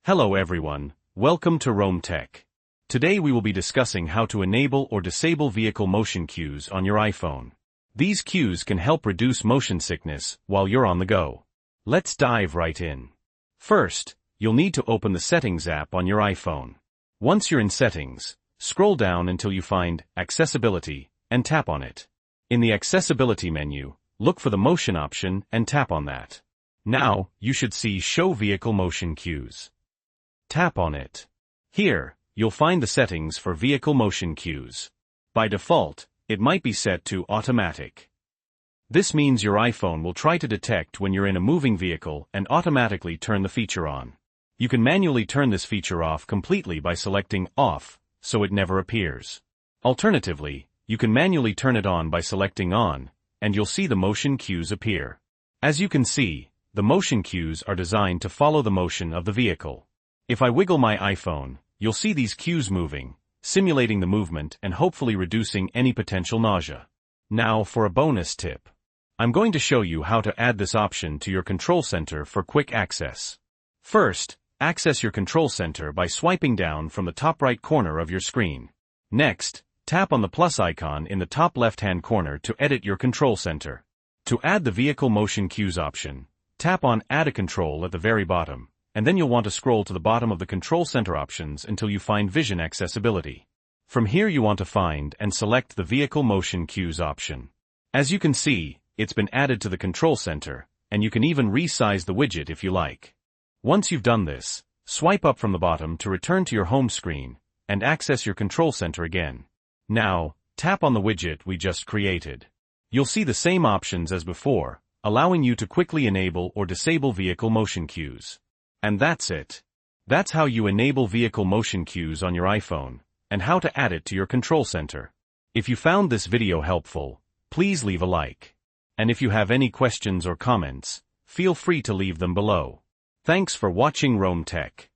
Hello everyone, welcome to Rome Tech. Today we will be discussing how to enable or disable vehicle motion cues on your iPhone. These cues can help reduce motion sickness while you're on the go. Let's dive right in. First, you'll need to open the Settings app on your iPhone. Once you're in Settings, scroll down until you find Accessibility and tap on it. In the Accessibility menu, look for the Motion option and tap on that. Now, you should see Show Vehicle Motion Cues. Tap on it. Here, you'll find the settings for vehicle motion cues. By default, it might be set to Automatic. This means your iPhone will try to detect when you're in a moving vehicle and automatically turn the feature on. You can manually turn this feature off completely by selecting Off, so it never appears. Alternatively, you can manually turn it on by selecting On, and you'll see the motion cues appear. As you can see, the motion cues are designed to follow the motion of the vehicle. If I wiggle my iPhone, you'll see these cues moving, simulating the movement and hopefully reducing any potential nausea. Now for a bonus tip. I'm going to show you how to add this option to your control center for quick access. First, access your control center by swiping down from the top right corner of your screen. Next, tap on the plus icon in the top left-hand corner to edit your control center. To add the vehicle motion cues option, tap on Add a Control at the very bottom, and then you'll want to scroll to the bottom of the control center options until you find Vision Accessibility. From here you want to find and select the Vehicle Motion Cues option. As you can see, it's been added to the control center, and you can even resize the widget if you like. Once you've done this, swipe up from the bottom to return to your home screen, and access your control center again. Now, tap on the widget we just created. You'll see the same options as before, allowing you to quickly enable or disable vehicle motion cues. And that's it. That's how you enable vehicle motion cues on your iPhone, and how to add it to your control center. If you found this video helpful, please leave a like. And if you have any questions or comments, feel free to leave them below. Thanks for watching Rome Tech.